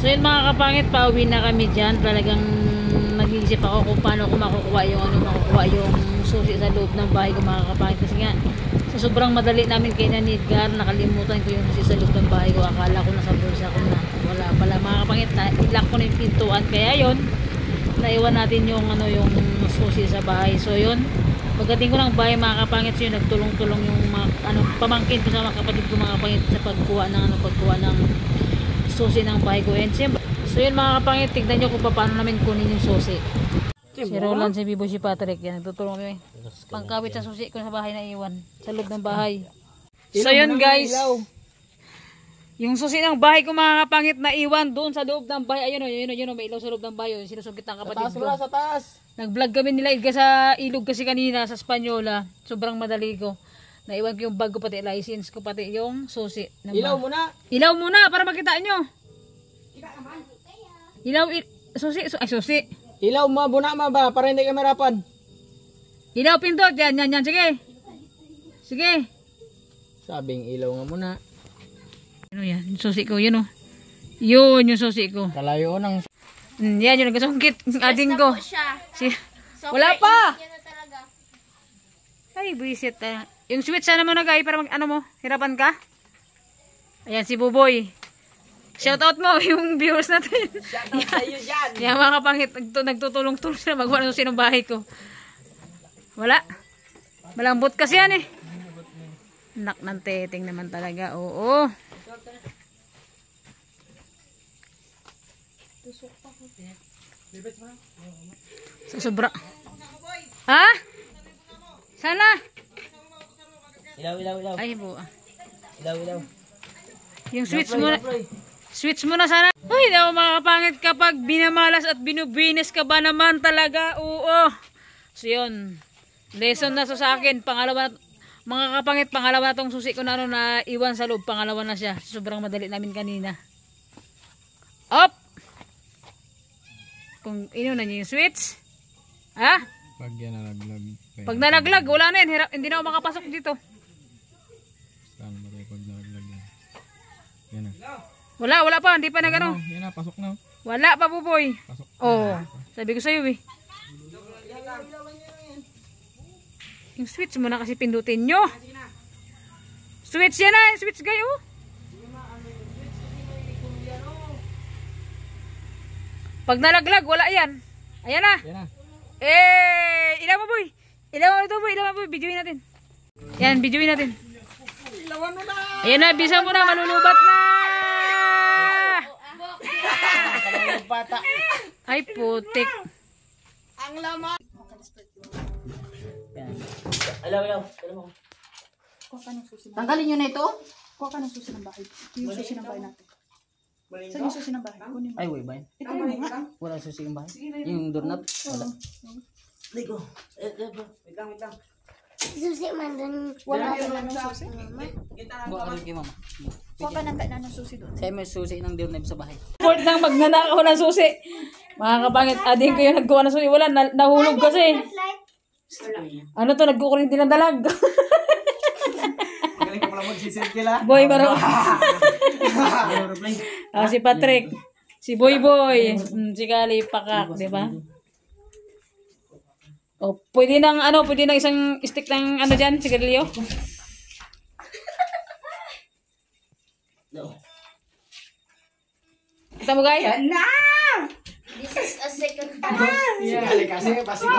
So yun mga kapangit, pauwi na kami dyan. Talagang nag-iisip ako kung paano ko makukuha yung susi sa loob ng bahay ko mga kapangit. Kasi nga, sa sobrang madali namin kay Edgar, nakalimutan ko yung susi sa loob ng bahay ko. Akala ko nasa bulsa ko na. Wala pala mga kapangit, ilak ko na yung pintuan. Kaya yun, naiwan natin yung susi sa bahay. So yun, pagdating ko ng bahay mga kapangit, so yun, nagtulong-tulong yung mga pamangkin ko sa mga kapatid ko mga kapangit sa pagkuha ng susi ng bahay ko. And so yun mga kapangit, tignan nyo kung paano namin kunin yung susi. Si Roland, si Bibo, si Patrick, yan, nagtutulong kami. Pangkabit sa susi ko sa bahay na iwan, sa loob ng bahay. So yun guys, yung susi ng bahay ko mga kapangit na iwan doon sa loob ng bahay. Ayun o, may ilaw sa loob ng bahay. Yung sinusugit ng kapatid ko. Sa taas. Nag-vlog kami nila Edgar sa ilog kasi kanina sa Spanyola. Sobrang madali ko. Naiwan ko yung bag ko pati, license ko pati yung susi. Ilaw muna. Ilaw muna para makita nyo. Ilaw, susi. Ilaw mabuna ba para hindi ka marapan. Ilaw pindot. Yan. Sige. Sabing ilaw nga muna. Ano yan? Yung susi ko. Yun o. Yun yung susi ko. Kalayo ng... Yan yung nagkasungkit. Ading ko. Wala pa. Ay, buisit. Yung switch sana mo na guys para ano mo, hirapan ka. Ayan si Buboy. Shoutout mo yung viewers natin. Shoutout sa iyo dyan. Yan mga kapangit, nagtutulong-tulong sila magawa ng susi ng bahay ko. Wala. Malambot kasi yan eh. Nak ng teting naman talaga. Oo. Sa sobra. Ha? Sana? Ilaw. Ay, buo. Ilaw. Yung switch mo na sana. Ay, daw mga kapangit kapag binamalas at binubinis ka ba naman talaga. Oo. So yun. Lesson na sa akin. Pangalawa, mga kapangit, pangalawa na tong susi ko na na iwan sa loob. Pangalawa na siya. Sobrang madali namin kanina. Up! Kung inunan niyo yung switch. Ha? Pag yan nalaglag. Pag nalaglag, wala na yan. Hindi na ako makapasok dito. Saan ba kayo pag nalaglag yan? Yan na. Wala pa. Hindi pa na gano'n. Yan na, pasok na. Wala pa, Buboy. Pasok. Oo. Sabi ko sa'yo eh. Yung switch mo na kasi pindutin nyo. Switch yan na. Switch kayo. Pag nalaglag, wala yan. Ayan na. Yan na. Ilaw mo boy. Ilaw mo boy. Videoin natin. Yan, videoin natin. Ilawan mo na. Ayan na, bisa mo na. Malulubat na. Bata. Ay, putik. Ang laman. Ilaw. Tanggalin nyo na ito. Kuha ka ng susi ng bahay. Yung susi ng bahay natin. Saan yung susi ng bahay? Ay, wait ba yun? Ito yung nga. Wala susi yung bahay? Yung doorknob? Wala. Ligo. Wait lang. Susi man dun. Wala ka ng susi. Buka ka rin kay mama. Kuha ka ng susi doon. Sa'yo may susi ng doorknob sa bahay. Port nang magnanakaw ng susi. Mga kapangit, ading ko yung nagkuha ng susi. Wala, nahulog kasi. Ano to, nagkukulinti ng dalag. Galing ko pala magsisirkila. Boy, maro. Si Patrick. Si Boy. Si Kali Pakak, di ba? O, pwede nang isang stick ng ano dyan, sigarilyo. Kita mo guys? This is a second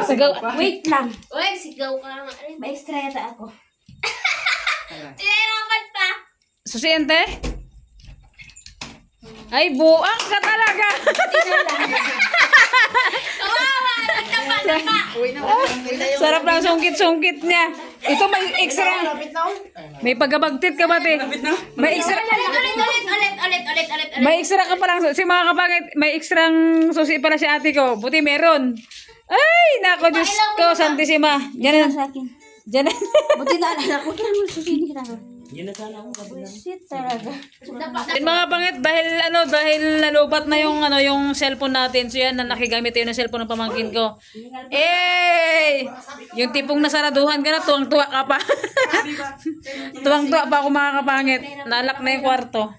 Sigaw. Wait lang. Uy, sigaw ka lang. May extra yata ako. Tinirapan pa. Susiente? Ay, buang ka talaga. Kawawa. Nagtapa. Sarap ng sungkit-sungkit niya. Ito may extra. May pagabagtit ka ba, te? May extra. Ulit. May extra ka palang. Si mga kapangit, may extrang susi pala si ate ko. Buti meron. Ay, nako, Diyos ko, Santissima. Diyan na. Sa akin. Diyan na. Buti na alala ko. Kaya mo susi kita ko. Yun na sana ako. Shit talaga. Yan mga kapangit, dahil nalubat na yung cellphone natin. So yan, nakigamit yun ng cellphone ng pamangkin ko. Yung tipong nasaraduhan ka na, tuwang-tuwa ka pa. Tuwang-tuwa pa ako mga kapangit. Nalak na yung kwarto.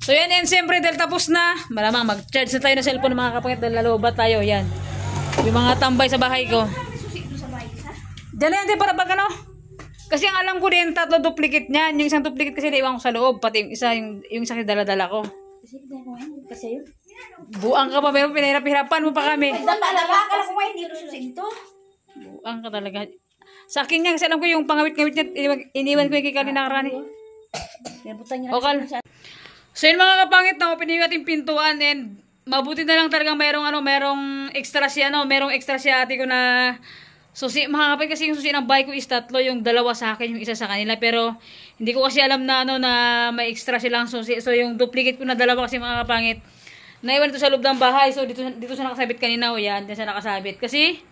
So yan, and siyempre dahil tapos na, malamang mag-charge na tayo ng cellphone mga kapangit dahil lalobat tayo, yan. Yung mga tambay sa bahay ko. Diyan na yan din para pag ano. Kasi ang alam ko din, 3 duplicate niyan. Yung isang duplicate kasi naiwan ko sa loob, pati yung isa, yung isa dala-dala ko. Kasi yun. Buang ka pa, pero pinahirap-hirapan mo pa kami. Akala ko ngayon dito susi dito. Buang ka talaga. Sa akin nga, kasi alam ko yung pangawit-ngawit niya, iniwan ko yung kay Kalina Karani. Okay. So yun mga kapangit na opening natin pintuan and mabuti na lang talagang merong extra siya ate ko na susi. Mga kapangit kasi yung susi ng bahay ko is 3, yung 2 sa akin, yung isa sa kanila. Pero hindi ko kasi alam na na may extra silang susi. So yung duplicate ko na 2 kasi mga kapangit, naiwan ito sa loob ng bahay. So dito siya nakasabit kanina. O yan, dyan siya nakasabit. Kasi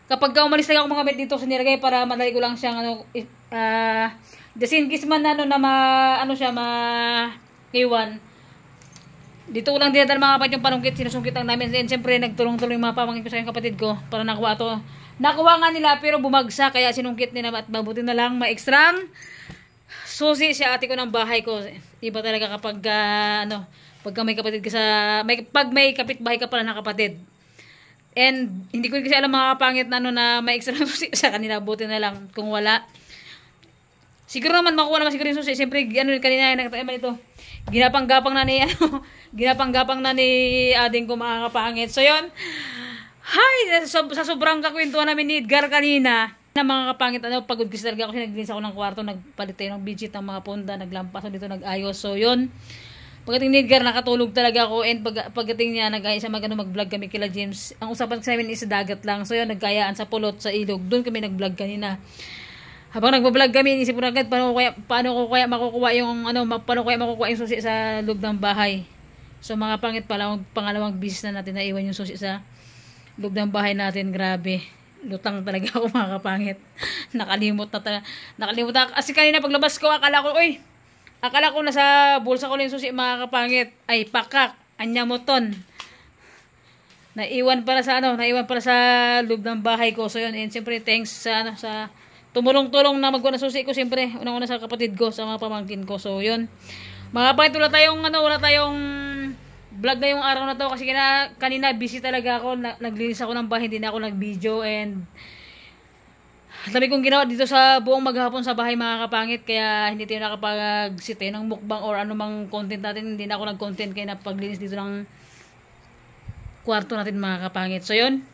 kapag umalis na ako mga kapangit dito sa nilagay para madali ko lang siyang just in case man iwan. Dito ko lang dinadala mga kapatid yung panungkit, sinusungkit lang namin. And siyempre nagtulong-tulong yung mga pamangkin ko sa yung kapatid ko para nakuha to. Nakuha nga nila pero bumagsak kaya sinungkit nila at mabuti na lang may ekstrang susi siya ate ko ng bahay ko. Iba talaga kapag pagka may kapatid ka pag may kapitbahay ka pala na kapatid. And hindi ko kasi alam mga kapangit na na may ekstrang susi sa kanila, buti na lang kung wala. Siguro naman makuha naman siguro yung susi. Siyempre kanina nagtaiman ito. Ginapang-gapang na ni ading ko mga kapangit. So yun. Hi! Sa sobrang kakwentuhan namin ni Edgar kanina na mga kapangit, pagod kasi talaga ako kasi naglinis ako ng kwarto, nagpalit tayo ng bidget ng mga punda, naglampas dito, nag-ayos. So yun. Pagdating ni Edgar, nakatulog talaga ako and pagdating niya, nag-ayos mag-vlog kami kila James. Ang usapan kasi namin is dagat lang. So yun, nagkayaan sa pulot, sa ilog. Doon kami nag-vlog kanina. Habang nagba-vlog kami, inisip ko na agad paano ko kaya makukuha yung susi sa loob ng bahay. So mga pangit pala, pangalawang business na natin naiwan yung susi sa loob ng bahay natin. Grabe. Lutang talaga ako mga kapangit. Nakalimot na. Kasi kanina paglabas ko, akala ko nasa bulsa ko lang yung susi mga kapangit. Ay, pakak. Anyamoton. Naiwan para sa loob ng bahay ko. So yun, and siyempre thanks sa tumulong-tulong na magawa ng susi ko, siyempre unang-una sa kapatid ko, sa mga pamangkin ko. So yun, mga kapatid, wala tayong vlog na yung araw na to kasi kanina busy talaga ako, naglinis ako ng bahay, hindi na ako nag-video, and dami kong ginawa dito sa buong maghapon sa bahay mga kapangit, kaya hindi tayo nakapag-sit ng mukbang or anumang content natin, hindi na ako nag-content kaya napaglinis dito ng kwarto natin mga kapangit. So yun,